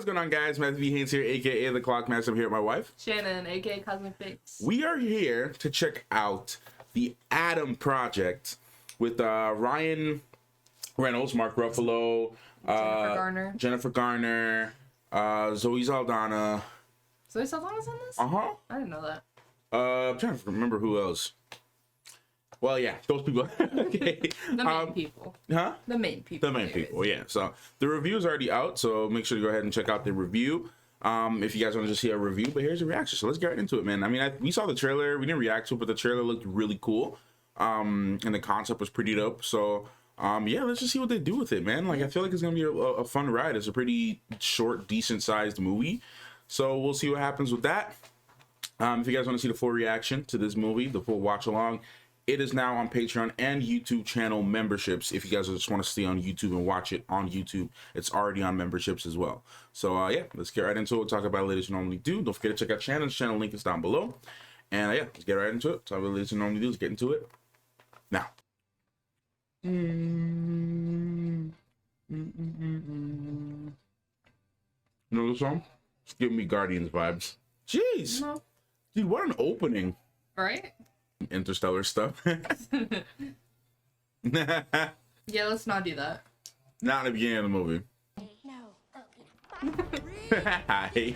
What's going on, guys? Matthew V. Haynes here, aka the Clock Master. I'm here with my wife, Shannon, aka Cosmic Fix. We are here to check out the Adam Project with Ryan Reynolds, Mark Ruffalo, Jennifer Garner, Zoe Saldana. Zoe Saldana's in this? I didn't know that. I'm trying to remember who else. Well, yeah, those people. Okay. The main people. Huh? The main people. The main people, yeah. So the review is already out, so make sure to go ahead and check out the review. If you guys want to just see a review, but here's a reaction. So let's get right into it, man. I mean, we saw the trailer. We didn't react to it, but the trailer looked really cool. And the concept was pretty dope. So yeah, let's just see what they do with it, man. Like, I feel like it's gonna be a fun ride. It's a pretty short, decent sized movie. So we'll see what happens with that. If you guys want to see the full reaction to this movie, the full watch along, it is now on Patreon and YouTube channel memberships. If you guys just want to stay on YouTube and watch it on YouTube, it's already on memberships as well. So yeah, let's get right into it. We'll talk about it later as we normally do. Don't forget to check out Shannon's channel. Link is down below. And yeah, let's get right into it. Talk about it as we normally do. Let's get into it now. You know the song? It's giving me Guardians vibes. Jeez. No. Dude, what an opening. Right? Interstellar stuff. Yeah, let's not do that. Not in the beginning of the movie. No. Hi.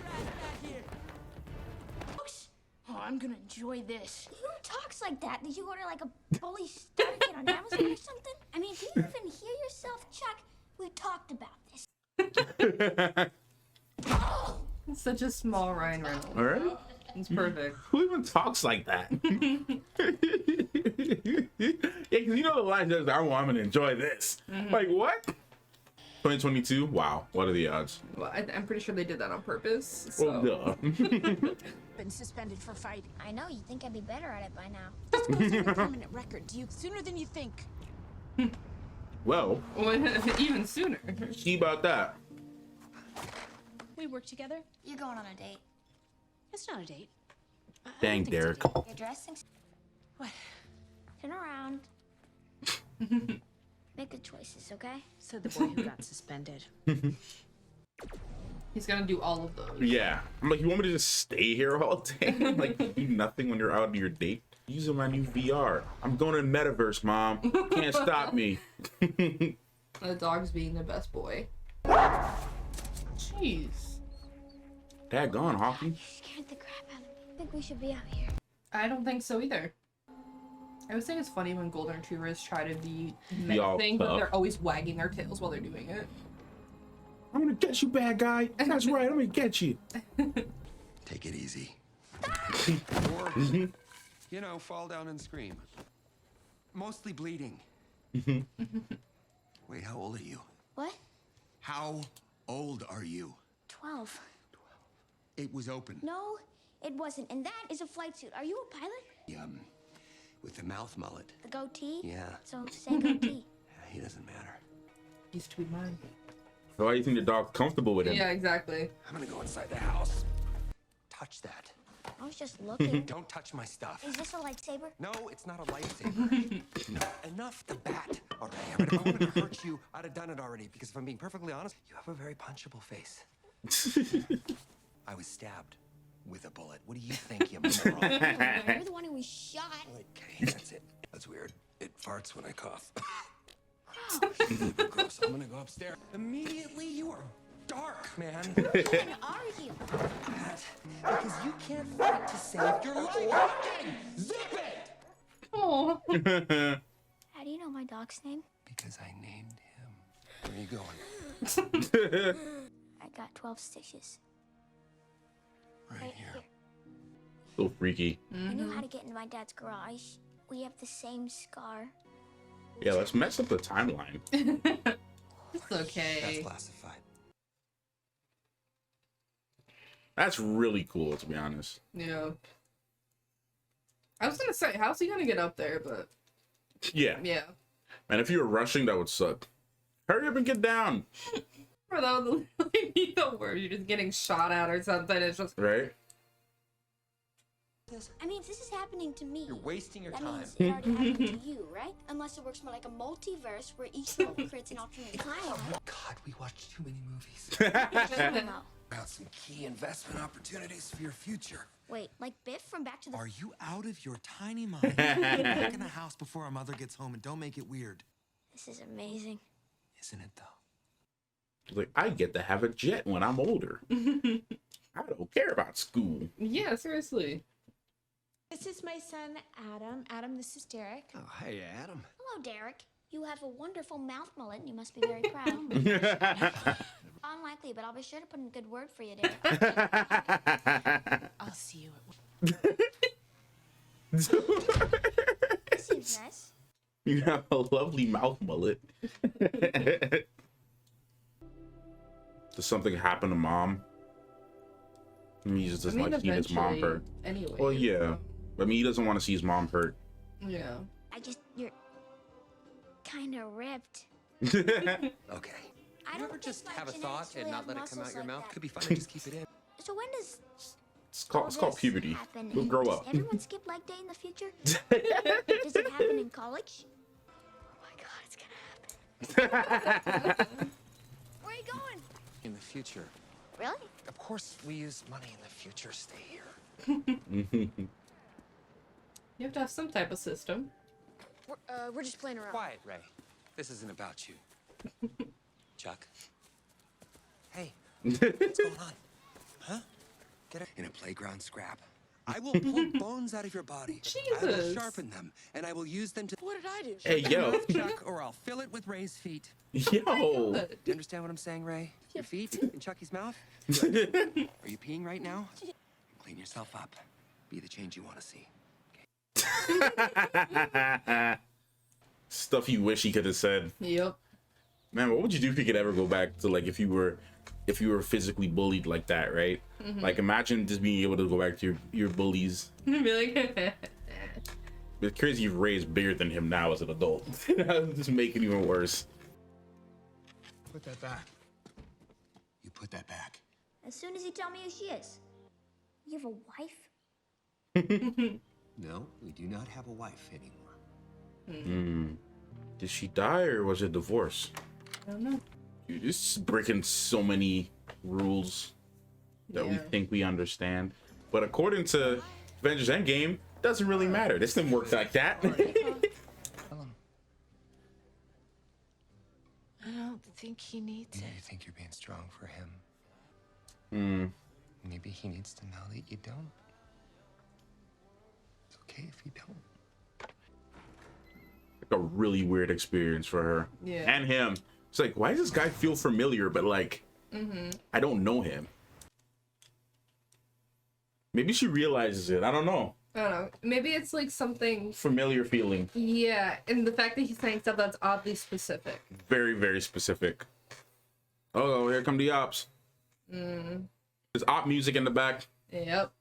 Oh, I'm gonna enjoy this. Who talks like that? Did you order like a bully starter kit on Amazon or something? I mean, do you even hear yourself, Chuck? We talked about this. It's such a small Ryan Reynolds. All right. It's perfect. Who even talks like that? Yeah, because you know the line says, I'm gonna enjoy this. Like, what? 2022? Wow. What are the odds? Well, I'm pretty sure they did that on purpose. So. Well, duh. Been suspended for fighting. I know, you'd think I'd be better at it by now. This goes on a permanent record. Do you sooner than you think? Well, Even sooner. see about that. We work together. You're going on a date. It's not a date. I don't Dang, think it's a Derek. date. You're dressing. What? Turn around. Make good choices, okay? Said the boy who got suspended. He's gonna do all of those. Yeah. I'm like, you want me to just stay here all day? Like, do nothing when you're out on your date? Using my new VR. I'm going to the metaverse, Mom. Can't stop me. The dog's being the best boy. Jeez. Dad gone, Hockey. You scared the crap out of me. I think we should be out here. I don't think so either. I always think it's funny when golden retrievers try to be Be all menacing, but tough. they're always wagging their tails while they're doing it. I'm gonna get you, bad guy. That's right, I'm gonna get you. Take it easy. Or, you know, fall down and scream. Mostly bleeding. Wait, how old are you? What? How old are you? 12. It was open. No, it wasn't. And that is a flight suit. Are you a pilot? With the mouth mullet. The goatee? Yeah. So say goatee. He doesn't matter. Used to be mine. So why do you think the dog's comfortable with him? Yeah, exactly. I'm gonna go inside the house. Touch that. I was just looking. Don't touch my stuff. Is this a lightsaber? No, it's not a lightsaber. No, enough the bat. All right, but if I wanted to hurt you, I'd have done it already. Because if I'm being perfectly honest, you have a very punchable face. I was stabbed with a bullet. What do you think, you moron? You're the one who was shot. Okay, that's it. That's weird. It farts when I cough. Gross. I'm gonna go upstairs. Immediately, you are dark, man. Who are you? That, because you can't fight to save your life. Zip it! Oh. How do you know my dog's name? Because I named him. Where are you going? I got 12 stitches. Right here. So freaky. I knew how to get into my dad's garage. We have the same scar. Yeah, let's mess up the timeline. It's okay. That's classified. That's really cool, to be honest. Yeah. I was gonna say, how's he gonna get up there? But Yeah. yeah. And if you were rushing, that would suck. Hurry up and get down. Or that would literally be the worst. You're just getting shot at or something. It's just Right? I mean, if this is happening to me, You're wasting your that time. means it already happened to you, right? Unless it works more like a multiverse where each level creates an alternate timeline. God, we watched too many movies. No. about some key investment opportunities for your future. Wait, like Biff from Back to the... Are you out of your tiny mind? Get back in the house before our mother gets home and don't make it weird. This is amazing. Isn't it, though? Like, I get to have a jet when I'm older. I don't care about school. Yeah, seriously. This is my son, Adam. Adam, this is Derek. Oh, hey, Adam. Hello, Derek. You have a wonderful mouth mullet, and you must be very proud. Unlikely, but I'll be sure to put in a good word for you, Derek. I'll see you at Seems nice. You have a lovely mouth mullet. Does something happen to mom? I mean, he just doesn't like seeing his mom eventually, hurt. Anyway. Well, yeah. I mean, he doesn't want to see his mom hurt. Yeah. You're kind of ripped. Okay. I You don't ever think just my have a genetics thought and really not have let it come out muscles your like mouth? that. Could be fun to just keep it in. So when does It's all called this puberty. happen? We'll And grow does up. everyone skip leg day in the future? Does it happen in college? Oh my god, it's gonna happen. Where are you going? In the future. Really? Of course, we use money in the future. Stay here. You have to have some type of system. We're just playing around. Quiet, Ray. This isn't about you. Chuck. Hey, what's going on? Huh? Get it? In a playground scrap. I will pull bones out of your body. I will Jesus. sharpen them, and I will use them to... What did I do? Hey, yo. Chuck, or I'll fill it with Ray's feet. Yo. Do you understand what I'm saying, Ray? Your feet in Chucky's mouth? Good. Are you peeing right now? Clean yourself up. Be the change you want to see. Stuff you wish he could have said. Yep. Man, what would you do if you could ever go back to, like, if you were physically bullied like that, right? Like, imagine just being able to go back to your bullies. Be like, It's crazy you've raised bigger than him now as an adult. Just make it even worse. Put that back. You put that back. As soon as you tell me who she is. You have a wife? No, we do not have a wife anymore. Did she die or was it divorce? I don't know. Dude, this is breaking so many rules that we Yeah. think we understand. But according to Avengers Endgame, doesn't really matter. This didn't work like that. I don't think he needs You it. think you're being strong for him? Hmm. Maybe he needs to know that you don't. It's okay if you don't. Like a really weird experience for her. Yeah. And him. It's like, why does this guy feel familiar, but like, I don't know him. Maybe she realizes it. I don't know. I don't know. Maybe it's like something. Familiar feeling. Yeah, and the fact that he's saying stuff that's oddly specific. Very, very specific. Oh, here come the ops. There's op music in the back. Yep.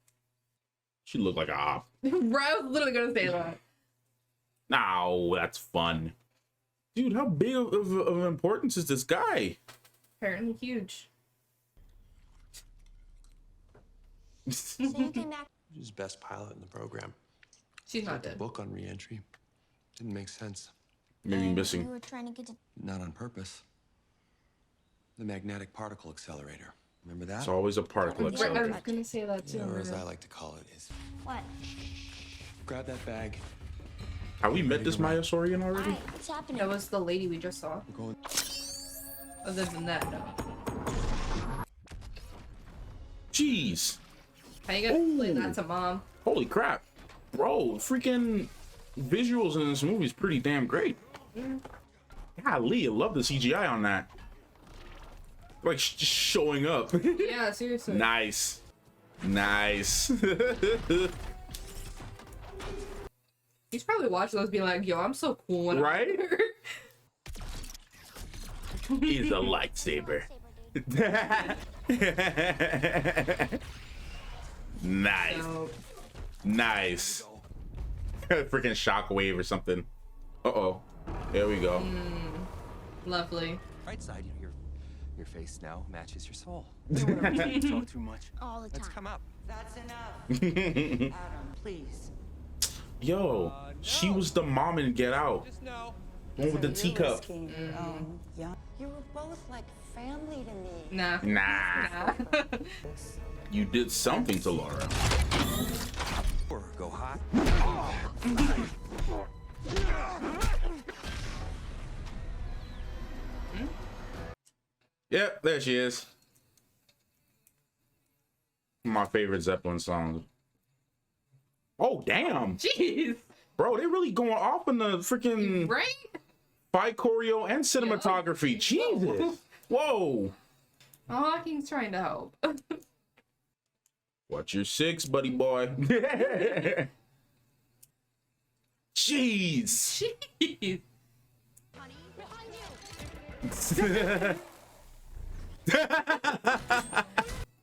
She looked like a op. Bro, I was literally gonna say that. No, that's fun. Dude, how big of importance is this guy? Apparently huge. So you came back. She's best pilot in the program. She's not The dead. book on re-entry didn't make sense. Maybe and missing. You were trying to get to... Not on purpose. The magnetic particle accelerator. Remember that? It's always a particle Right, Right, I accelerator. was gonna say that too. Or as I man. like to call it, is What? grab that bag. Have we met this Maya Sorian already? Alright, what's happening? That was the lady we just saw. We're going. Other than that, no. Jeez. How you gonna explain Ooh. that to mom? Holy crap. Bro, freaking visuals in this movie is pretty damn great. Golly, I love the CGI on that. Like, just showing up. Yeah, seriously. Nice. Nice. He's probably watching those being like, yo, I'm so cool. When Right? I'm here." He's a lightsaber. Nice. So, Nice. Freaking shockwave or something. Uh-oh. There we go. lovely. Right side, your face now matches your soul. Talk too much. All the Let's time. come up. That's enough. Adam, please. Yo, she was the mom in Get Out. Just no. One with the So you're teacup. risking your own young- You were both like family to me. Nah. Nah. You did something to Laura. Or go hot. Yep, there she is. My favorite Zeppelin song. Oh, damn. Jeez. Bro, they really going off in the freaking Right? fight choreo and cinematography. Jesus. Whoa. Hawking's trying to help. What's your six, buddy boy? Jeez. Jeez.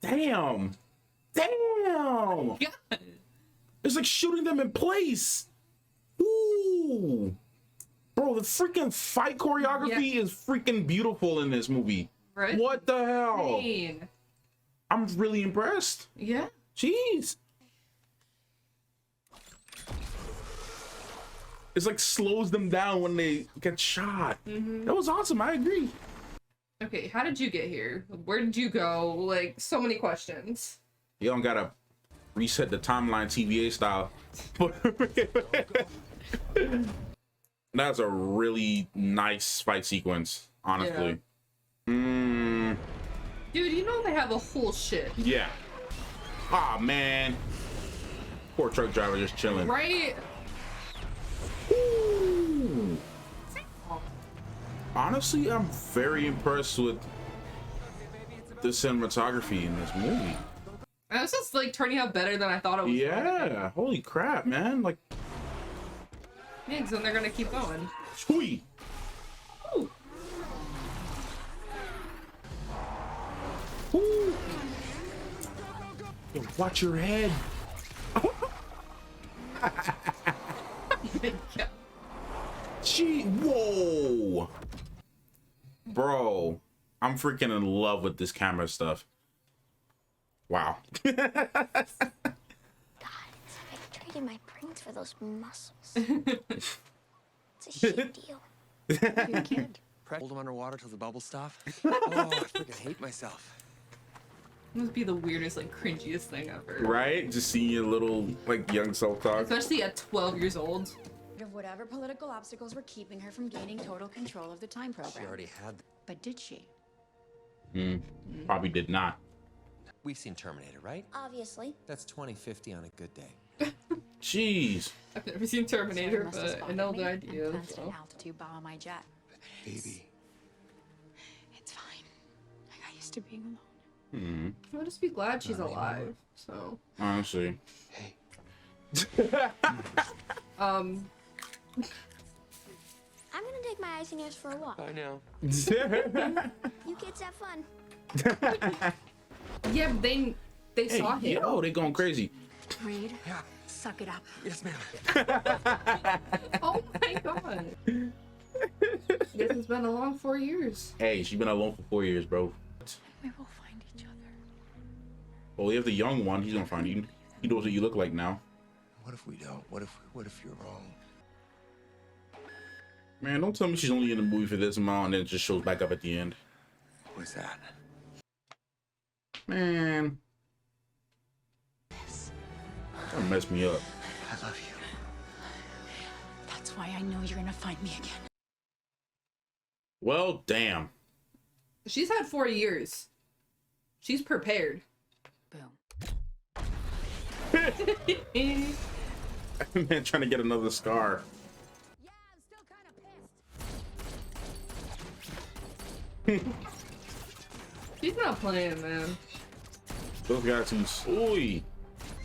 Damn. Damn. God. It's like shooting them in place. Ooh. Bro, the freaking fight choreography is freaking beautiful in this movie. Right? What the hell? Insane. I'm really impressed. Yeah. Jeez. It's like slows them down when they get shot. That was awesome. I agree. Okay, how did you get here? Where did you go? Like, so many questions. You don't gotta reset the timeline TVA style. That's a really nice fight sequence, honestly. Dude, you know they have a whole shit. Yeah. Ah, man. Poor truck driver just chilling. Right? Ooh. Honestly, I'm very impressed with the cinematography in this movie. And it's just like turning out better than I thought it was. Yeah, holy crap, man. Like, Yeah, because then they're gonna keep going. sweet. Ooh. Ooh. Yo, watch your head. Gee, whoa. Bro, I'm freaking in love with this camera stuff. Wow. God, it's like I traded my brains for those muscles. It's a shit deal. You're a kid. Hold them underwater till the bubbles stop. Oh, I freaking hate myself. It must be the weirdest, like, cringiest thing ever. Right? Just seeing your little, like, young self-talk. Especially at 12 years old. Of whatever political obstacles were keeping her from gaining total control of the time program. She already had. But did she? Probably did not. We've seen Terminator, right? Obviously. That's 2050 on a good day. Jeez. I've never seen Terminator, Must have but I spotted know me the and idea. planted an So. altitude bomb on my jet. Baby. It's fine. I got used to being alone. I'll just be glad she's alive. So, Honestly. Hey. I'm gonna take my eyes and ears for a walk. I know. You kids have fun. yeah, but they Hey, saw him. yo, they going crazy. Reed, Yeah. suck it up. Yes, ma'am. Oh my god. Guess it's been a long 4 years. Hey, she's been alone for 4 years, bro. We will find each other. Well, we have the young one. He's gonna find you. He knows what you look like now. What if we don't? What if you're wrong? Man, don't tell me she's only in the movie for this amount and then it just shows back up at the end. What was that? Man. That messed me up. I love you. That's why I know you're gonna find me again. Well, damn. She's had 4 years. She's prepared. Boom. Man, trying to get another scar. Yeah, I'm still kind of pissed. She's not playing, man. Those guys too soy.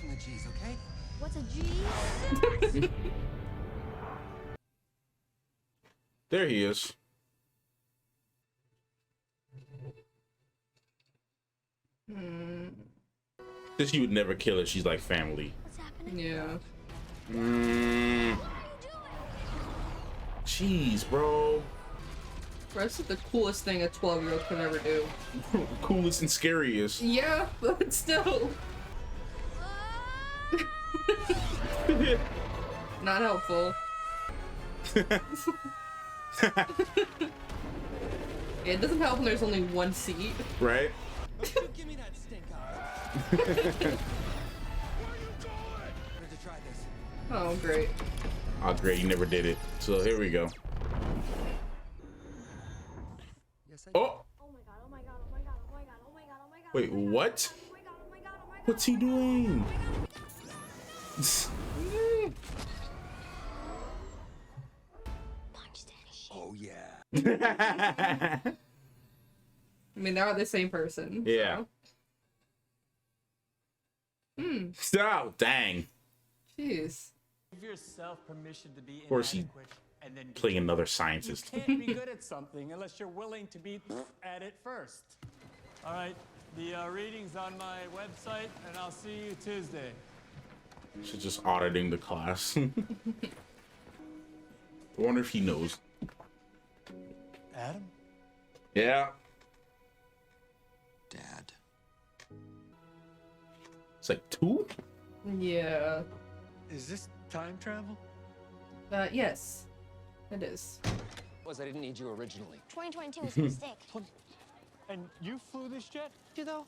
In the G's, okay? What's a G? There he is. This you would never kill her. She's like family. What's happening? Yeah. Jeez, bro. This is the coolest thing a 12-year-old could ever do. Coolest and scariest. Yeah, but still. Not helpful. It doesn't help when there's only one seat. Right? Give me that stink eye. Where are you going? Wanted to try this. Oh, great. Oh, great. You never did it. So here we go. Yes, I did. Oh, Oh my god, oh my god, oh my god, oh my god, oh my god, oh my god. wait, what? Oh my god, oh my god, oh my god. What's he doing? Punch that shit. Oh yeah. I mean, they are the same person. Yeah. So. Hmm. Stop. Dang. Jeez. Give yourself permission to be Of course he inadequate and then playing another you scientist. can't be good at something unless you're willing to be at it first. All right, the reading's on my website, and I'll see you Tuesday. She's just auditing the class. I wonder if he knows. Adam? Yeah. Dad. It's like 2? Yeah. Is this time travel? Yes. It is. Was I didn't need you originally. 2022 was a mistake. And you flew this jet? You though?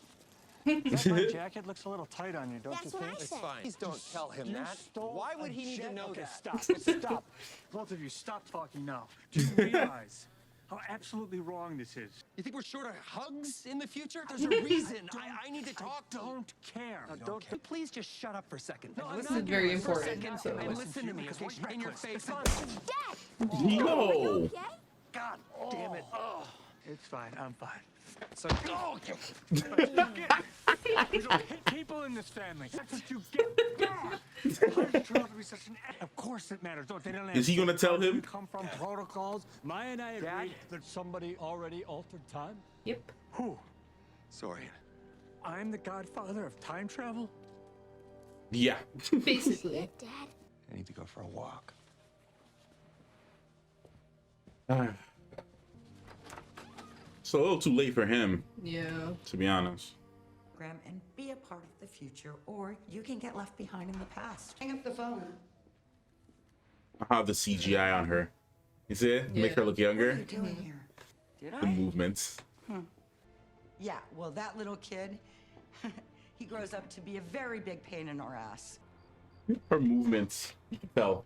That jacket looks a little tight on you, don't That's you what think? I It's said. fine. Please don't tell him You that. stole Why would a he need to jet? know Okay, that? Stop. Stop. Both of you, stop talking now. Do you realize how absolutely wrong this is? You think we're short of hugs in the future? There's a reason. I need to talk to you. Don't care. Don't. Please just shut up for a second. No, This I'm is not very doing it for a important, second. so- And listen to me, because okay? we're In your reckless. face. Dad! Yo. Okay? God damn it. Oh, it's fine. I'm fine. So, We don't hit people in this family. That's what you get. How does it turn out to be such an Of course it matters. Don't they don't Is he gonna tell Where him? we come from protocols. Maya and I agreed that somebody already altered time. Yep. Who? sorry. I'm the godfather of time travel? Yeah. Basically. Dad? I need to go for a walk. It's a little too late for him, Yeah. to be honest. And be a part of the future, or you can get left behind in the past. Hang up the phone. I'll have the CGI on her. You see it? Make her look What are younger. you doing here? Did The movements. Yeah, well, that little kid, he grows up to be a very big pain in our ass. Her movements. You can tell.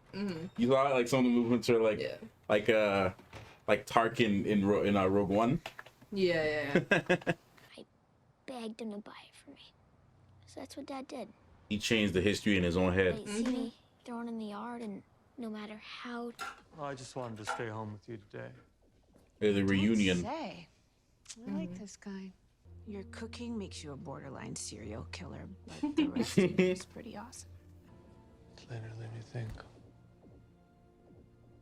You saw like some of the movements are like Yeah. like Tarkin in Rogue One. Yeah. Begged him to buy it for me. So that's what Dad did. He changed the history in his own head. They see me thrown in the yard, and no matter how Well, I just wanted to stay home with you today. The reunion. Say, I like this guy. Your cooking makes you a borderline serial killer, but the rest of you is pretty awesome. It's later than you think.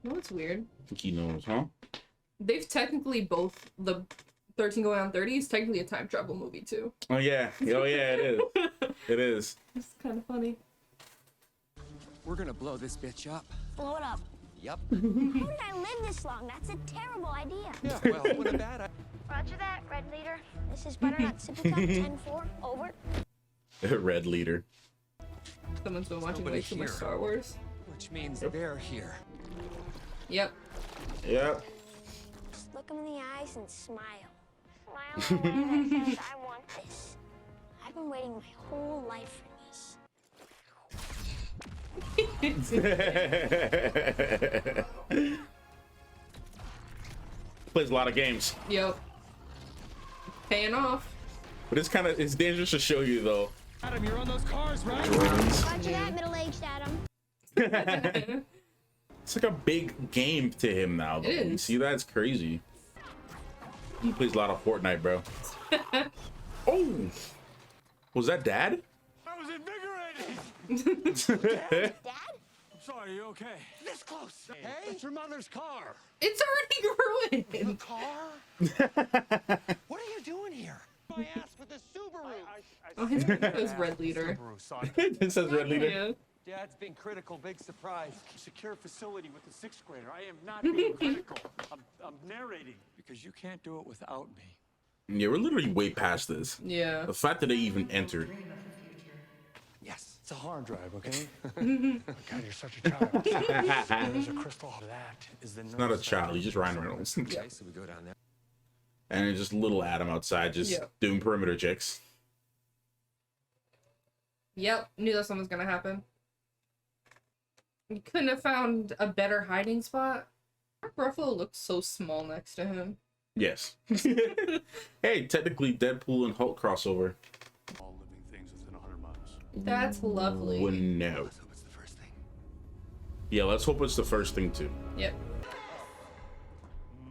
No, it's weird. I think he knows, huh? They've technically both the 13 going on 30 is technically a time travel movie too. Oh yeah. Oh yeah, it is. It is. It's kind of funny. We're gonna blow this bitch up. blow it up. Yep. How did I live this long? That's a terrible idea. Yeah, well, it wasn't bad. Roger that, Red Leader. This is Butternut Sippy Cup 10-4. Over. Red leader. Someone's been watching nobody way too much here. Star Wars. Which means they're here. Yep. Yep. Just look him in the eyes and smile. Smile in a way that says, I want this. I've been waiting my whole life for this. Plays a lot of games. Yep. Paying off. But it's dangerous to show you though. Adam, you're on those cars, right? Roger that, middle-aged Adam. It's like a big game to him now though. It You is. see that? It's crazy. He plays a lot of Fortnite, bro. Oh! Was that Dad? I was invigorated. Dad? I'm sorry, are you okay? This close. Hey, it's your mother's car. It's already ruined. Car? What are you doing here? My ass with a Subaru. Oh, his name is Red Leader. Subaru, son. It says Red Leader. Yeah. Dad's being critical. Big surprise. Secure facility with the sixth grader. I am not being critical. I'm narrating because you can't do it without me. Yeah, we're literally way past this. Yeah. The fact that they even entered. Yes. It's a hard drive, okay? God, you're such a child. There's a crystal. That is the Not a child, he's just Ryan Reynolds. Okay, so we go down there. And it's just little Adam outside just doing perimeter checks. Yep, knew that something was gonna happen. You couldn't have found a better hiding spot. Mark Ruffalo looks so small next to him. Yes. Hey, technically Deadpool and Hulk crossover. All living things within 100 miles. That's lovely. Well, no. Let's hope it's the first thing. Yeah, let's hope it's the first thing too. Yep.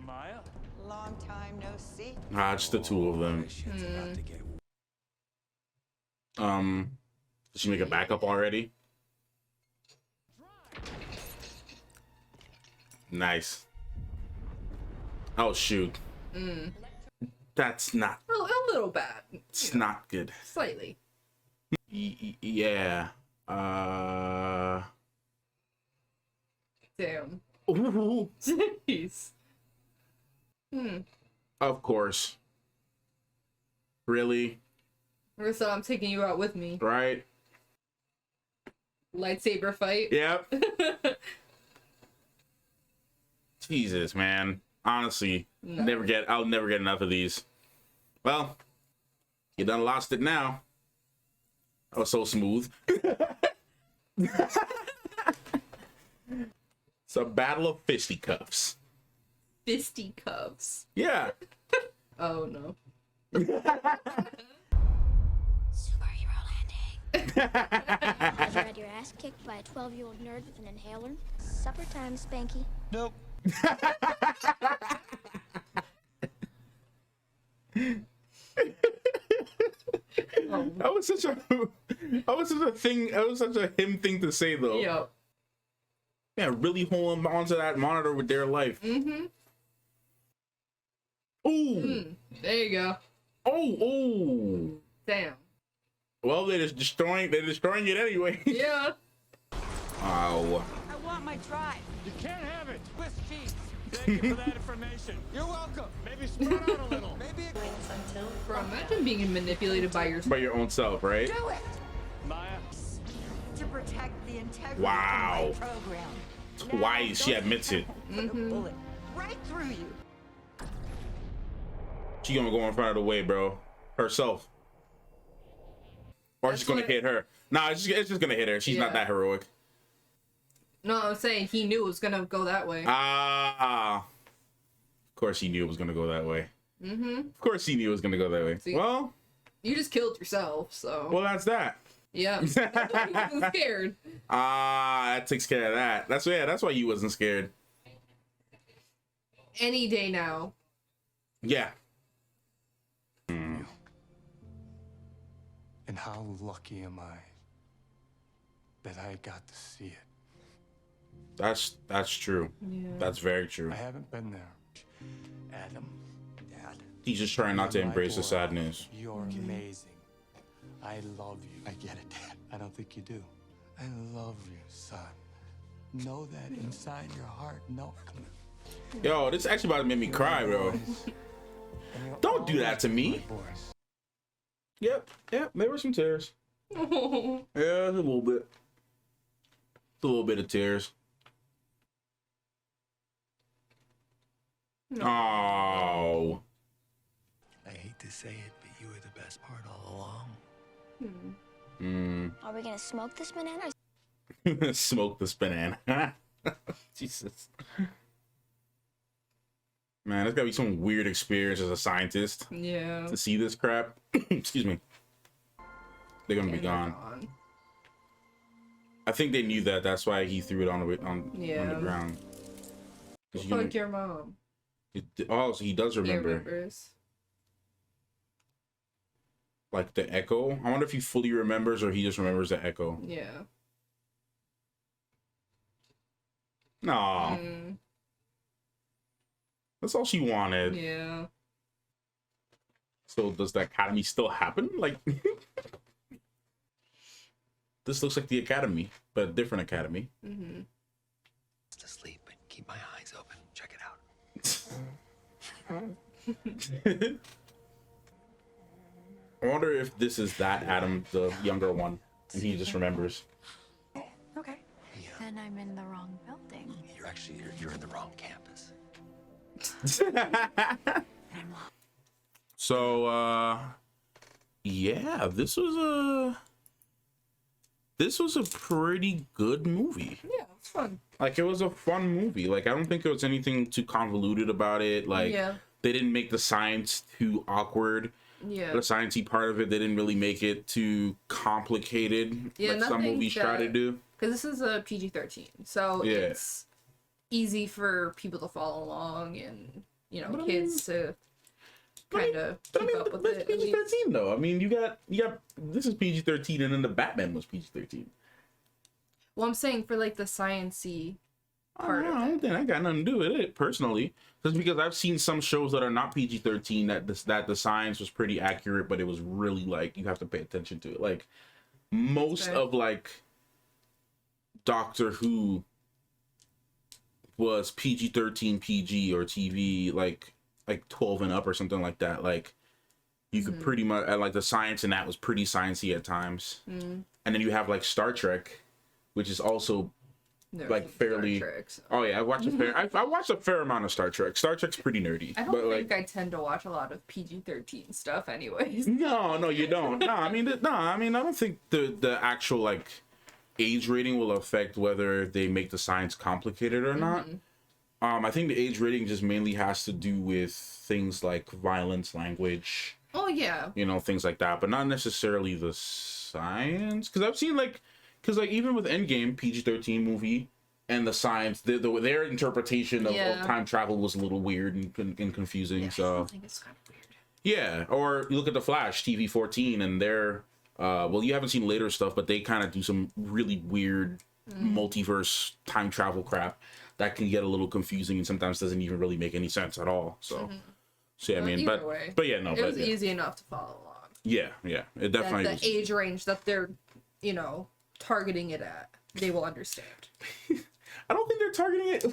Maya? Long time no see. Ah, just the two of them. Shit's about to get Did she make a backup already? Nice. Oh shoot. That's not. A little bad. It's not good. Slightly. Yeah. Damn. Ooh. Jeez. Of course. Really? So I'm taking you out with me. Right? Lightsaber fight. Yep. Jesus, man. Honestly, No. I'll never get enough of these. Well, you done lost it now. That was so smooth. It's a battle of fisticuffs. Fisticuffs. Yeah. Oh no. Superhero landing. Have you had your ass kicked by a 12-year-old nerd with an inhaler? Supper time, Spanky. Nope. That was such a him thing to say though. Yep. Yeah, really holding onto that monitor with their life. Mm-hmm. Ooh. There you go. Oh. Damn. Well, they're destroying it anyway. Yeah. Oh. I want my drive. You can't have it. Swiss cheese. Thank you for that information. You're welcome. Maybe spread out a little. Maybe it Bro, imagine being manipulated by your... By your own self, right? do it Maya? to protect the integrity Wow. of my program. Twice she admits it. Put a bullet right through you. She gonna go in front of the way, bro. Herself. Or That's she's gonna what- hit her. Nah, it's just gonna hit her. She's not Yeah. that heroic. No, I'm saying he knew it was gonna go that way. Ah. Of course he knew it was gonna go that way. Mm-hmm. Of course he knew it was gonna go that way. See? Well, You just killed yourself, so... well, that's that. Yeah. He wasn't scared. Ah, that takes care of that. That's why you wasn't scared. Any day now. Yeah. And how lucky am I that I got to see it? That's true. Yeah. That's very true. I haven't been there. Adam, Dad. He's just trying not to you're my embrace the boy. sadness. You're amazing. I love you. I get it, Dad. I don't think you do. I love you, son. Know that inside your heart. No, come on. Yo, this actually about to make me cry, bro. And you'll Don't do that to always be me. my boys. Yep, there were some tears. Oh. Yeah, a little bit. A little bit of tears. No. Oh. I hate to say it, but you were the best part all along. Are we gonna smoke this banana? Smoke this banana. Jesus. Man, it's gotta be some weird experience as a scientist Yeah. to see this crap. Excuse me. They're gonna be And they're gone. I think they knew that. That's why he threw it on the Yeah. ground. 'Cause you Fuck know- your mom. Oh, so he does He remember. remembers. Like the echo. I wonder if he fully remembers or he just remembers the echo. Yeah. No, Mm, that's all she wanted. yeah. So does the academy still happen? Like, this looks like the academy, but a different academy. Mm-hmm. To sleep, but keep my eyes open. Check it out. I wonder if this is that Adam, the younger one, and he just remembers. Okay. Then I'm in the wrong building. You're in the wrong campus. So yeah, this was a pretty good movie. Yeah, it's fun. Like, it was a fun movie. Like, I don't think there was anything too convoluted about it. Like, they didn't make the science too awkward. Yeah. The sciencey part of it, they didn't really make it too complicated. Yeah, like some movies try to do. Because this is a PG-13, so it's easy for people to follow along and, you know, kids to kind of keep up with it. PG-13 though. I mean, you got this is PG-13, and then the Batman was PG-13. Well, I'm saying for like the sciencey part of it. I don't think I got nothing to do with it personally. Just because I've seen some shows that are not PG-13 that the science was pretty accurate, but it was really like you have to pay attention to it. Like most of like Doctor Who was PG-13 PG or TV like 12 and up or something like that. Like you could pretty much like the science in that was pretty sciencey at times. And then you have like Star Trek, which is also like fairly. Oh yeah, I watched a fair amount of Star Trek. Star Trek's pretty nerdy. I don't think I tend to watch a lot of PG-13 stuff, anyways. No, you don't. No, I mean, I don't think the actual like age rating will affect whether they make the science complicated or not. I think the age rating just mainly has to do with things like violence, language. Oh yeah. You know, things like that, but not necessarily the science. Because I've seen because even with Endgame, PG-13 movie, and the science, their interpretation of time travel was a little weird and confusing. So I think it's kind of weird. Yeah, or you look at the Flash TV-14, and they're well, you haven't seen later stuff, but they kind of do some really weird multiverse time travel crap that can get a little confusing and sometimes doesn't even really make any sense at all. So, so yeah, I mean, but yeah, no, it was easy enough to follow along. Yeah, it definitely the age range that they're, you know, targeting it at, they will understand. I don't think they're targeting it.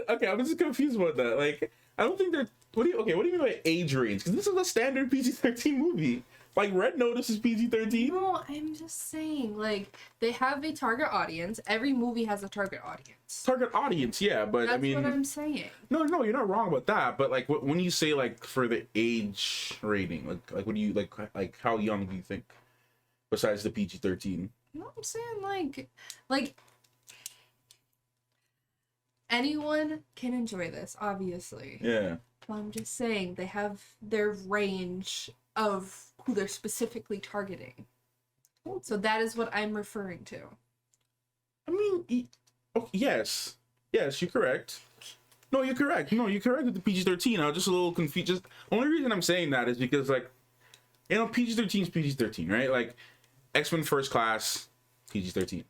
Okay, I'm just confused about that. Like, I don't think they're. What do you mean by age range? Because this is a standard PG-13 movie. Like, Red Notice is PG-13. No, I'm just saying, like, they have a target audience. Every movie has a target audience. Target audience, yeah, but that's I mean, what I'm saying. No, you're not wrong about that. But like, when you say like for the age rating, like what do you like? How young do you think? Besides the PG-13. No, I'm saying like anyone can enjoy this, obviously. Yeah. But I'm just saying they have their range of who they're specifically targeting. So that is what I'm referring to. I mean, yes, you're correct. No, you're correct. With the PG-13. I was just a little confused. Just the only reason I'm saying that is because, like, you know, PG-13 is PG-13, right? Like, X-Men First Class, PG-13.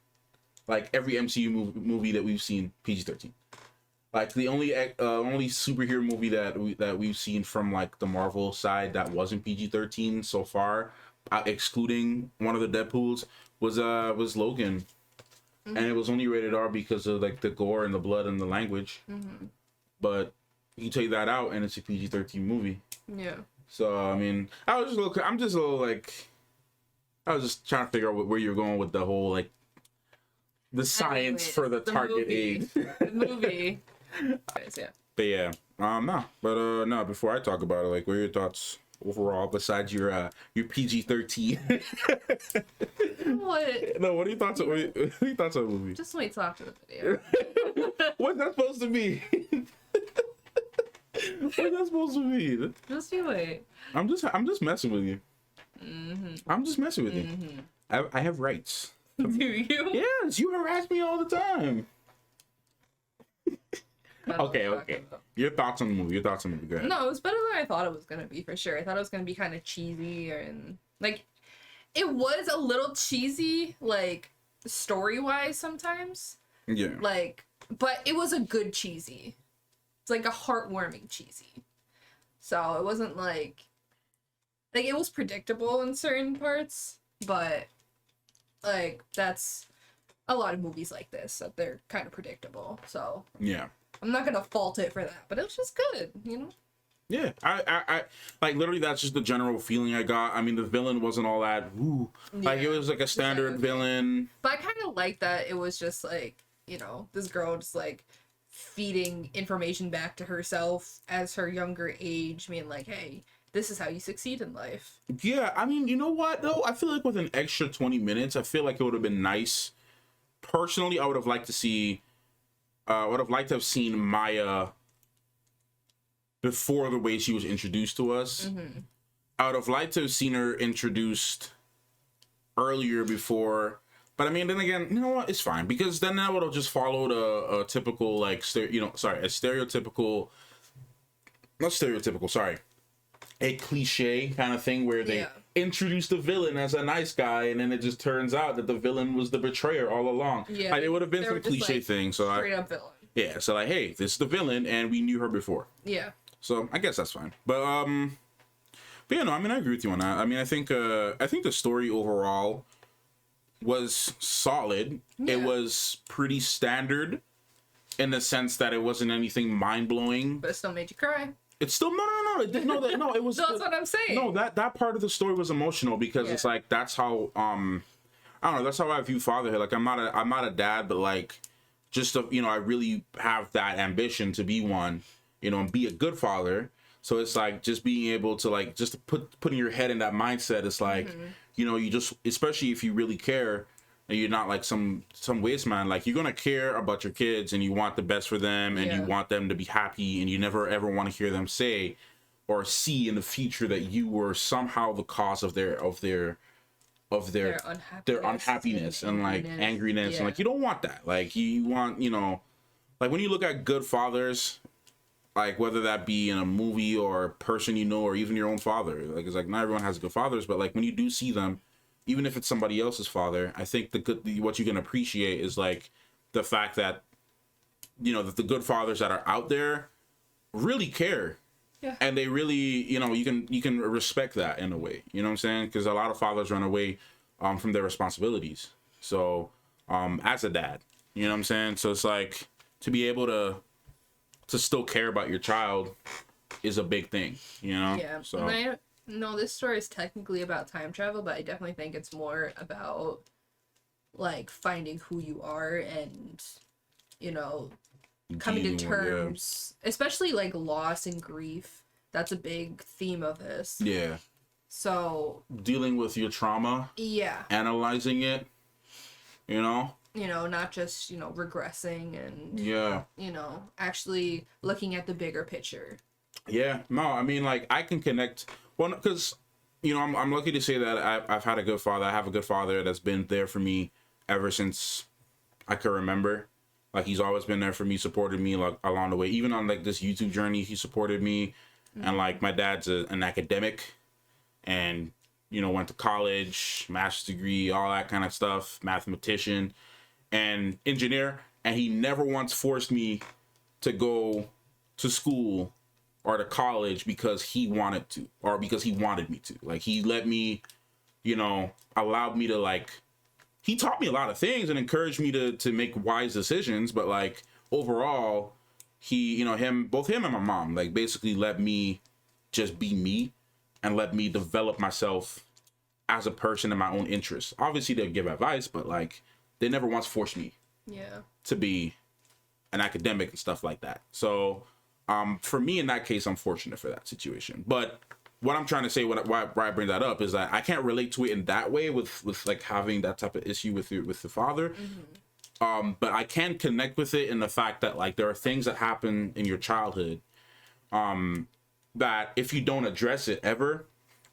Like, every MCU movie that we've seen, PG-13. Like, the only superhero movie that we've seen from like the Marvel side that wasn't PG-13 so far, excluding one of the Deadpools, was Logan, and it was only rated R because of like the gore and the blood and the language. But you take that out and it's a PG-13 movie. Yeah. So I mean, I was just trying to figure out where you're going with the whole like the science for the target age. The movie. Yeah. But yeah, no. Before I talk about it, like, what are your thoughts overall besides your PG-13? What? No, what are your thoughts? What are your thoughts on the movie? Just wait till after the video. What's that supposed to be? What's that supposed to mean? Just you wait. I'm just messing with you. I'm just messing with you. I have rights. Do you? Yes, you harass me all the time. Okay. Your thoughts on the movie. Go ahead. No, it was better than I thought it was gonna be, for sure. I thought it was gonna be kind of cheesy, and like, it was a little cheesy, like story-wise sometimes. Yeah. Like, but it was a good cheesy. It's like a heartwarming cheesy. So it wasn't like it was predictable in certain parts, but like that's a lot of movies like this that they're kind of predictable. So yeah. I'm not gonna fault it for that, but it was just good, you know? Yeah, I like literally that's just the general feeling I got. I mean, the villain wasn't all that woo. Like, it was like a standard villain. But I kind of like that it was just like, you know, this girl just like feeding information back to herself as her younger age, being like, hey, this is how you succeed in life. Yeah, I mean, you know what though? I feel like with an extra 20 minutes, I feel like it would have been nice. Personally, I would have liked to see, would have liked to have seen Maya before the way she was introduced to us. Mm-hmm. I would have liked to have seen her introduced earlier before. But I mean, then again, you know what? It's fine because then that would have just followed a typical like, a stereotypical, not stereotypical, sorry, a cliche kind of thing where they introduce the villain as a nice guy, and then it just turns out that the villain was the betrayer all along. Yeah, like, it would have been some cliche like, thing. So straight up villain. Yeah, so like, hey, this is the villain, and we knew her before. Yeah. So I guess that's fine. But yeah, no, I mean, I agree with you on that. I mean, I think the story overall was solid. Yeah. It was pretty standard in the sense that it wasn't anything mind blowing. But it still made you cry. It's still no. It didn't know that. No, it was. That's what I'm saying. No, that part of the story was emotional because it's like that's how I don't know. That's how I view fatherhood. Like I'm not a dad, but like just I really have that ambition to be one. And be a good father. So it's like just being able to like just putting your head in that mindset. It's like you just, especially if you really care and you're not like some waste man, like you're gonna care about your kids and you want the best for them and you want them to be happy and you never ever want to hear them say or see in the future that you were somehow the cause of their unhappiness and like angriness and like you don't want that. Like you want like when you look at good fathers, like whether that be in a movie or a person or even your own father, like it's like not everyone has good fathers, but like when you do see them, even if it's somebody else's father, I think what you can appreciate is like the fact that that the good fathers that are out there really care. Yeah. And they really, you can respect that in a way, you know what I'm saying? Because a lot of fathers run away from their responsibilities. So as a dad, you know what I'm saying? So it's like to be able to still care about your child is a big thing, Yeah. So And I know this story is technically about time travel, but I definitely think it's more about like finding who you are and coming to terms, especially like loss and grief. That's a big theme of this. Yeah. So dealing with your trauma. Yeah. Analyzing it. Not just regressing and actually looking at the bigger picture. Yeah. No, I mean, like I can connect. Well, because I'm lucky to say that I've had a good father. I have a good father that's been there for me ever since I can remember. Like he's always been there for me, supported me like along the way. Even on like this YouTube journey, he supported me. And like my dad's an academic, and went to college, master's degree, all that kind of stuff, mathematician and engineer, and he never once forced me to go to school or to college because he wanted to or because he wanted me to. Like he let me, allowed me to like, he taught me a lot of things and encouraged me to make wise decisions, but like overall he, both him and my mom like basically let me just be me and let me develop myself as a person in my own interests. Obviously they'll give advice, but like they never once forced me to be an academic and stuff like that. So for me in that case, I'm fortunate for that situation. But what I'm trying to say, why I bring that up is that I can't relate to it in that way with like having that type of issue with the father. But I can connect with it in the fact that like there are things that happen in your childhood that if you don't address it ever,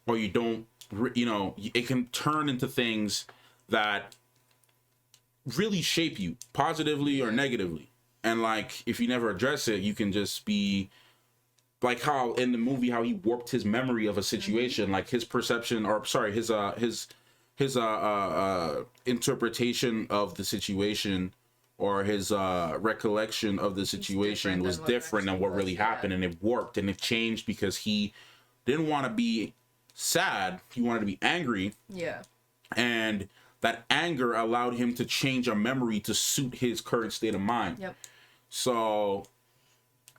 or you don't, it can turn into things that really shape you positively or negatively. And like if you never address it, you can just be like how in the movie how he warped his memory of a situation, like his perception or sorry his interpretation of the situation or his recollection of the situation was different than what really happened, and it warped and it changed because he didn't want to be sad, he wanted to be angry. Yeah. And that anger allowed him to change a memory to suit his current state of mind. Yep. So,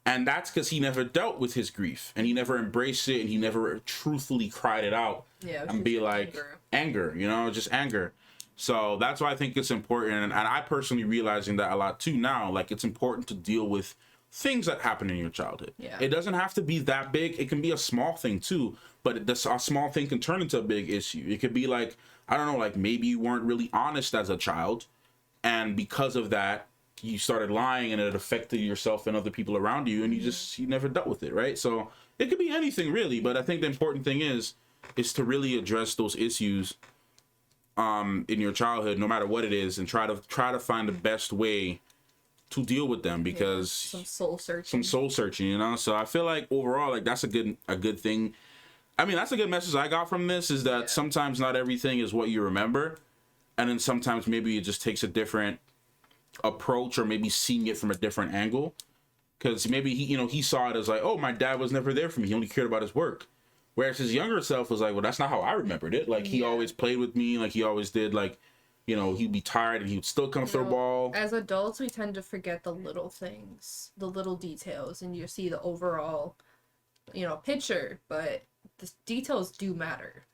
and that's because he never dealt with his grief and he never embraced it and he never truthfully cried it out. Yeah, and be like anger, just anger. So that's why I think it's important. And I personally realizing that a lot too now, like it's important to deal with things that happen in your childhood. Yeah. It doesn't have to be that big. It can be a small thing too, but a small thing can turn into a big issue. It could be like, I don't know, like maybe you weren't really honest as a child, and because of that, you started lying and it affected yourself and other people around you, and you never dealt with it, right? So it could be anything really, but I think the important thing is to really address those issues in your childhood, no matter what it is, and try to find the best way to deal with them, because some soul searching. You know. So I feel like overall, like that's a good thing. I mean, that's a good message I got from this, is that sometimes not everything is what you remember, and then sometimes maybe it just takes a different approach, or maybe seeing it from a different angle, because maybe he saw it as like, oh, my dad was never there for me, he only cared about his work, whereas his younger self was like, well, that's not how I remembered it. Like he always played with me, like he always did, like, you know, he'd be tired and he would still come throw a ball. As adults, we tend to forget the little things, the little details, and you see the overall, picture, but the details do matter.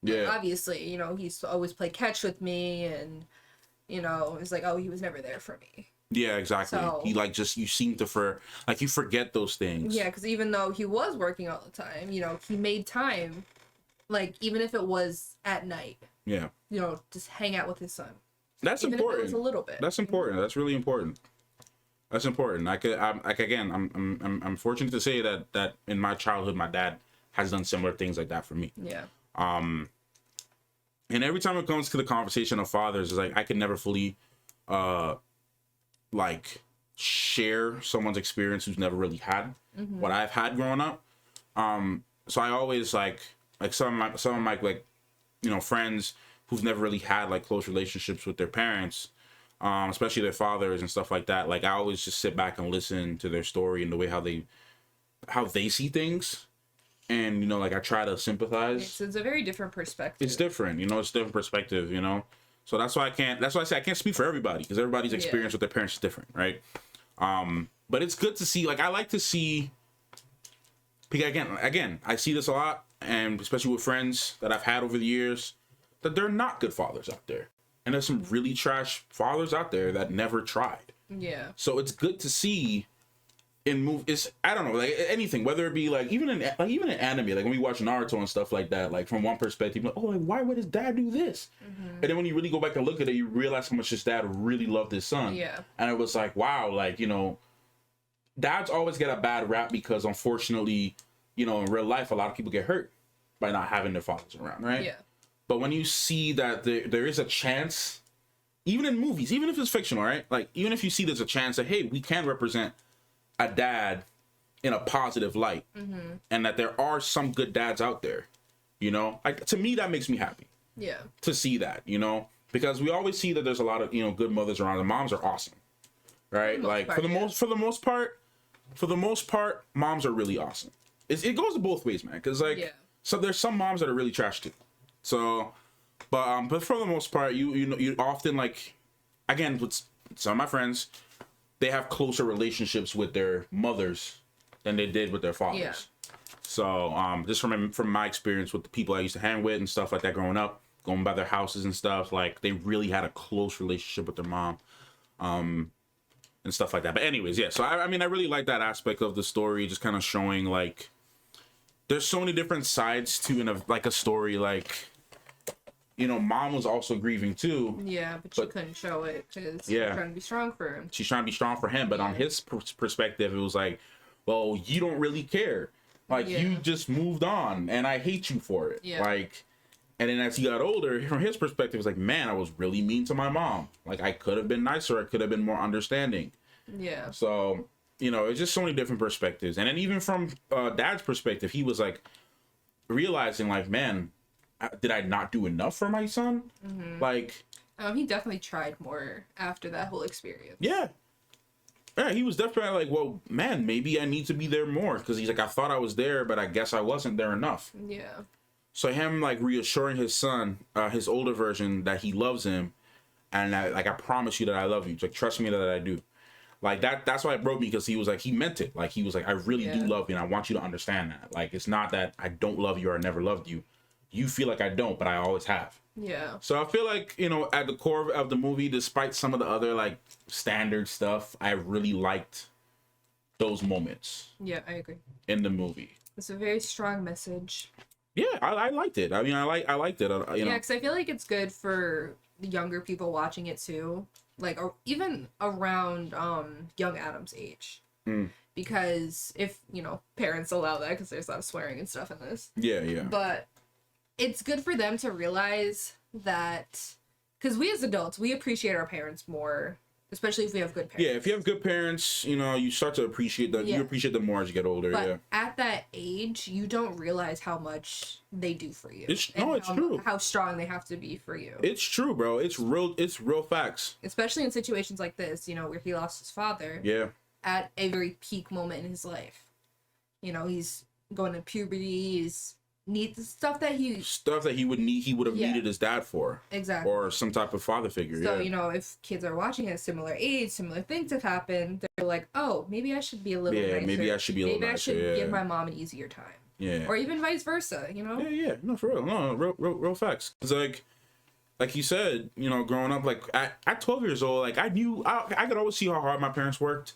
Yeah. Like, obviously, he's always played catch with me, and, it's like, oh, he was never there for me. Yeah, exactly. So, He like you seem to you forget those things. Yeah, because even though he was working all the time, he made time, like, even if it was at night. Yeah. Just hang out with his son. That's even important. If it was a little bit. That's important. That's really important. That's important. I'm fortunate to say that in my childhood, my dad has done similar things like that for me. Yeah. And every time it comes to the conversation of fathers, it's like I can never fully, like share someone's experience who's never really had what I've had growing up. So I always like some of my like, friends who've never really had like close relationships with their parents, especially their fathers and stuff like that. Like I always just sit back and listen to their story and the way how they see things. And, like I try to sympathize. It's a very different perspective. It's different, it's a different perspective, So that's why I say I can't speak for everybody, because everybody's experience with their parents is different, right? But it's good to see, like, I like to see, because again, I see this a lot, and especially with friends that I've had over the years, that they're not good fathers out there. And there's some really trash fathers out there that never tried. Yeah. So it's good to see I don't know, like anything, whether it be like even in anime, like when we watch Naruto and stuff like that, like from one perspective, like, oh, like why would his dad do this? And then when you really go back and look at it, you realize how much his dad really loved his son. Yeah. And it was like, wow, like, dads always get a bad rap because unfortunately, in real life, a lot of people get hurt by not having their fathers around, right? Yeah. But when you see that there is a chance, even in movies, even if it's fictional, right? Like even if you see there's a chance that, hey, we can represent a dad in a positive light, and that there are some good dads out there, like to me that makes me happy. Yeah. To see that, because we always see that there's a lot of good mothers around. The moms are awesome, right? Like for the most part, moms are really awesome. It goes both ways, man. Because so there's some moms that are really trash too. So, but for the most part, you often like, again, with some of my friends, they have closer relationships with their mothers than they did with their fathers. Yeah. So just from my experience with the people I used to hang with and stuff like that growing up, going by their houses and stuff, like they really had a close relationship with their mom, and stuff like that. But anyways, yeah. So I mean, I really like that aspect of the story, just kind of showing like there's so many different sides to a story. Like, mom was also grieving too. Yeah, but she couldn't show it because she's trying to be strong for him. She's trying to be strong for him, but on his perspective, it was like, well, you don't really care. Like, you just moved on, and I hate you for it. Yeah. Like, and then as he got older, from his perspective, it was like, man, I was really mean to my mom. Like, I could have been nicer. I could have been more understanding. Yeah. So, it's just so many different perspectives. And then even from dad's perspective, he was like realizing like, man, did I not do enough for my son? Like, he definitely tried more after that whole experience. Yeah, he was definitely like, well, man, maybe I need to be there more, because he's like, I thought I was there, but I guess I wasn't there enough. Yeah. So him like reassuring his son, his older version, that he loves him, and I promise you that I love you. Like, trust me that I do. Like that's why it broke me, because he was like, he meant it. Like he was like, I really do love you, and I want you to understand that. Like, it's not that I don't love you or I never loved you. You feel like I don't, but I always have. Yeah. So I feel like, at the core of the movie, despite some of the other like standard stuff, I really liked those moments Yeah, I agree. in the movie. It's a very strong message. Yeah, I liked it. I mean, I liked it. You know, because I feel like it's good for the younger people watching it too, like or even around young Adam's age, because if parents allow that, because there's a lot of swearing and stuff in this. Yeah. But it's good for them to realize that, because we as adults, we appreciate our parents more, especially if we have good parents. Yeah, if you have good parents, you start to appreciate them. Yeah. You appreciate them more as you get older. But yeah. at that age, you don't realize how much they do for you. It's and true. How strong they have to be for you. It's true, bro. It's real facts. Especially in situations like this, where he lost his father. Yeah. At a very peak moment in his life. He's going to puberty, he's needs stuff that he would need, he would have needed his dad for. Exactly. Or some type of father figure. So, yeah. If kids are watching at a similar age, similar things have happened, they're like, oh, maybe I should be a little nicer. Maybe I should be a little nicer. Maybe I should give my mom an easier time. Yeah. Or even vice versa, Yeah. No, for real. No, real facts. It's like you said, growing up, like at 12 years old, like I knew I could always see how hard my parents worked,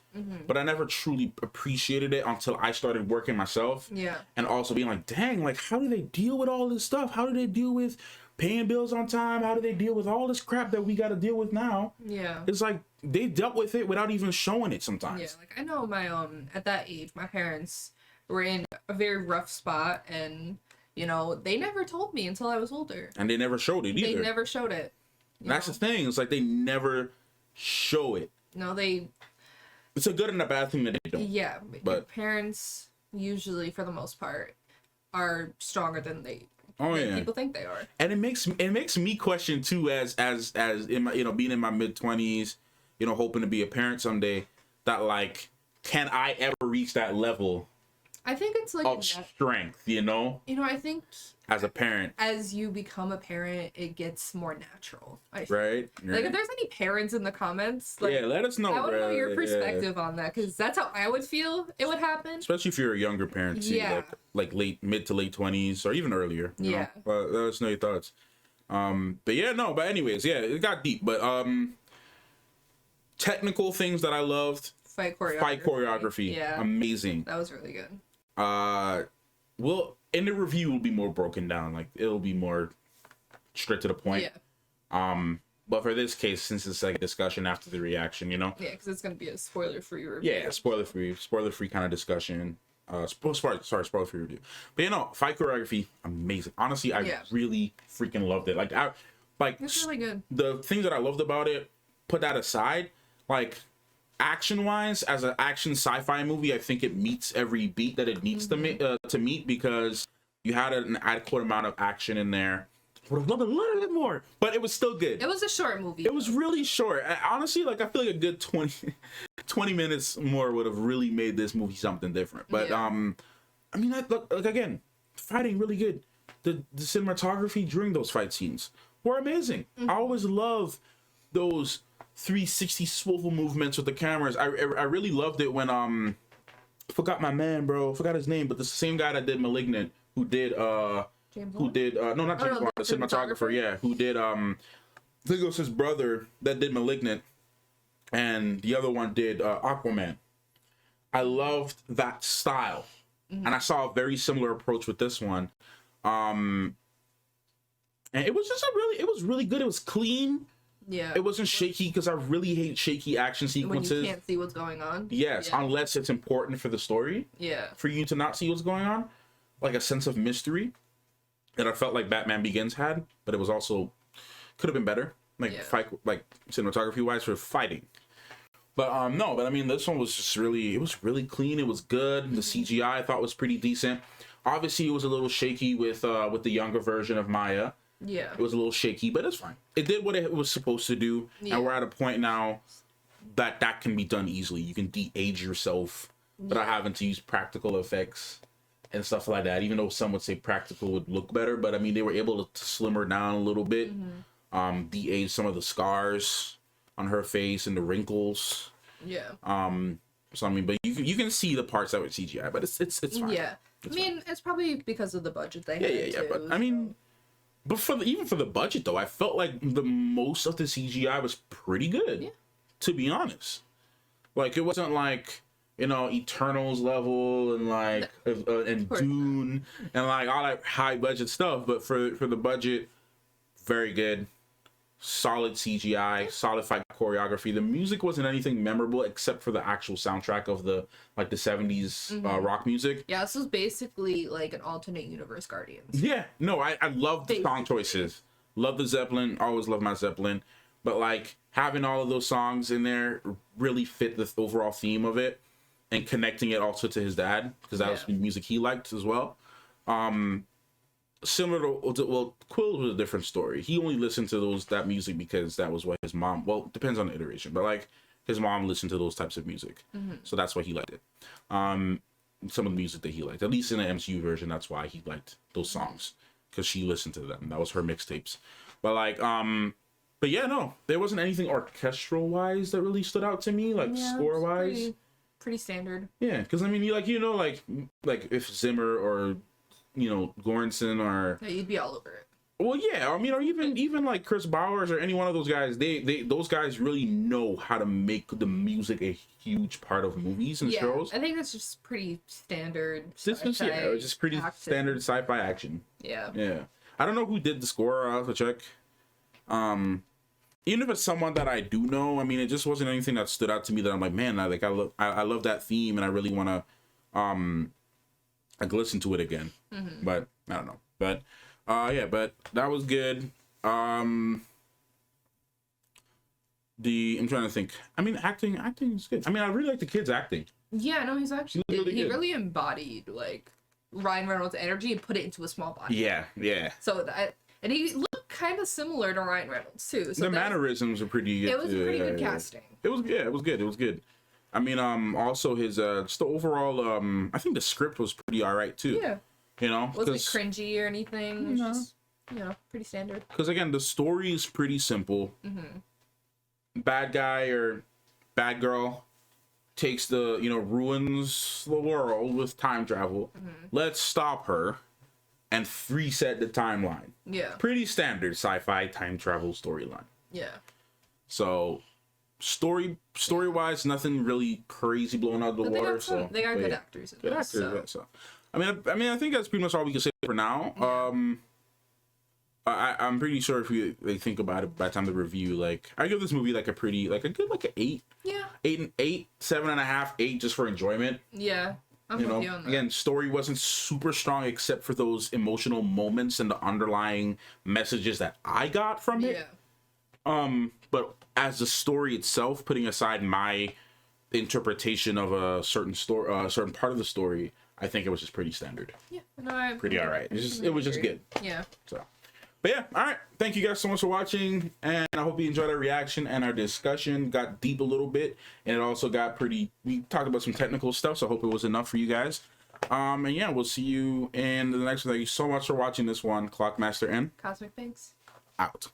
but I never truly appreciated it until I started working myself. Yeah. And also being like, dang, like how do they deal with all this stuff? How do they deal with paying bills on time? How do they deal with all this crap that we got to deal with now? Yeah. It's like they dealt with it without even showing it sometimes. Yeah, like I know my at that age, my parents were in a very rough spot, and they never told me until I was older. And they never showed it either. They never showed it. That's the thing. It's like they never show it. No, it's a good and a bad thing that they don't. Yeah, but parents usually, for the most part, are stronger than people think they are. And it makes me question too, as in my, being in my mid-20s, hoping to be a parent someday, that like, can I ever reach that level? I think it's like of strength, I think as a parent, as you become a parent, it gets more natural. Right? Like if there's any parents in the comments, like, let us know. I want to know your perspective on that, because that's how I would feel it would happen. Especially if you're a younger parent, too, like mid to late 20s or even earlier. You know? But let us know your thoughts. But anyways, it got deep. But technical things that I loved. Fight choreography. Yeah. Amazing. That was really good. Well, in the review will be more broken down, like it'll be more straight to the point. But for this case, since it's like a discussion after the reaction, because it's gonna be a spoiler-free review. Spoiler free kind of discussion. Spoiler free review. But fight choreography, amazing. Honestly, I really freaking loved it. It's really good. The things that I loved about it, put that aside, like action wise, as an action sci-fi movie, I think it meets every beat that it needs to meet, because you had an adequate amount of action in there. Would have loved a little bit more, but it was still good. It was a short movie. It was really short. Honestly, like I feel like a good 20 minutes more would have really made this movie something different. But I mean, look again, fighting really good. The cinematography during those fight scenes were amazing. I always love those 360 swivel movements with the cameras. I really loved it when forgot my man, bro. Forgot his name, but the same guy that did Malignant, who did James Wan? No, not James Wan, the cinematographer, yeah, who did I think it was his brother that did Malignant, and the other one did Aquaman. I loved that style, and I saw a very similar approach with this one. And it was just it was really good. It was clean. Yeah. It wasn't shaky, because I really hate shaky action sequences. When you can't see what's going on. Yes, unless it's important for the story. Yeah. For you to not see what's going on. Like a sense of mystery that I felt like Batman Begins had, but it was also could have been better. Fight, like cinematography wise, for fighting. But I mean, this one was just really clean. It was good. The CGI I thought was pretty decent. Obviously, it was a little shaky with the younger version of Maya. Yeah. It was a little shaky, but it's fine. It did what it was supposed to do. Yeah. And we're at a point now that can be done easily. You can de-age yourself without having to use practical effects and stuff like that. Even though some would say practical would look better, but I mean, they were able to slim her down a little bit, de-age some of the scars on her face and the wrinkles. Yeah. So I mean, but you can see the parts that were CGI, but it's fine. Yeah. It's probably because of the budget they had. Yeah. But I mean, but even for the budget though, I felt like the most of the CGI was pretty good. Yeah. To be honest, like it wasn't like you know, Eternals level and like and Dune and like all that high budget stuff. But for the budget, very good. Solid CGI, solid fight choreography. The music wasn't anything memorable except for the actual soundtrack of the 70s rock music. Yeah, this was basically like an alternate universe Guardians. Yeah, no, I love the song choices. Love the Zeppelin. Always love my Zeppelin. But like having all of those songs in there really fit the overall theme of it, and connecting it also to his dad, because that was the music he liked as well. Similar to, well, Quill was a different story. He only listened to that music because that was what his mom, well, depends on the iteration, but like his mom listened to those types of music. So that's why he liked it. Some of the music that he liked, at least in the MCU version, that's why he liked those songs, because she listened to them. That was her mixtapes. But like, but yeah, no, there wasn't anything orchestral wise that really stood out to me, like score wise. Pretty standard. Yeah, because I mean, like, you know, like if Zimmer or, you know, Göransson or you'd be all over it. Well, yeah, I mean, or even like Chris Bowers or any one of those guys, those guys really know how to make the music a huge part of movies and shows. I think that's just pretty standard. This was just pretty standard sci-fi action. Yeah. Yeah. I don't know who did the score. I'll have to check. Even if it's someone that I do know, I mean, it just wasn't anything that stood out to me that I'm like, man, I love that theme and I really want to like listen to it again. But I don't know. But yeah, but that was good. I'm trying to think. I mean, acting is good. I mean, I really like the kid's acting. Yeah, no, he's actually he really embodied like Ryan Reynolds' energy and put it into a small body. Yeah. So and he looked kind of similar to Ryan Reynolds too. So the mannerisms were pretty good. It was a pretty good casting. It was good. I mean, also his just the overall I think the script was pretty alright too. Yeah. You know, wasn't cringy or anything. It was just, you know, pretty standard. Because again, the story is pretty simple. Bad guy or bad girl takes ruins the world with time travel. Let's stop her and reset the timeline. Yeah. Pretty standard sci-fi time travel storyline. Yeah. So story wise, nothing really crazy blowing out of the water. So they got good actors. Good actors. So I mean, I think that's pretty much all we can say for now. I'm pretty sure if you think about it by the time the review, like I give this movie like a good 8. Yeah. 8, 7.5, 8 just for enjoyment. Yeah. I'm with you on that. Again, story wasn't super strong except for those emotional moments and the underlying messages that I got from it. Yeah. But as the story itself, putting aside my interpretation of a certain story, certain part of the story, I think it was just pretty standard. Yeah. No, pretty all right. It was just good. Yeah. So. But yeah, all right. Thank you guys so much for watching, and I hope you enjoyed our reaction and our discussion. Got deep a little bit, and it also got we talked about some technical stuff, so I hope it was enough for you guys. And yeah, we'll see you in the next one. Thank you so much for watching this one. Clockmaster and Cosmic Banks. Out.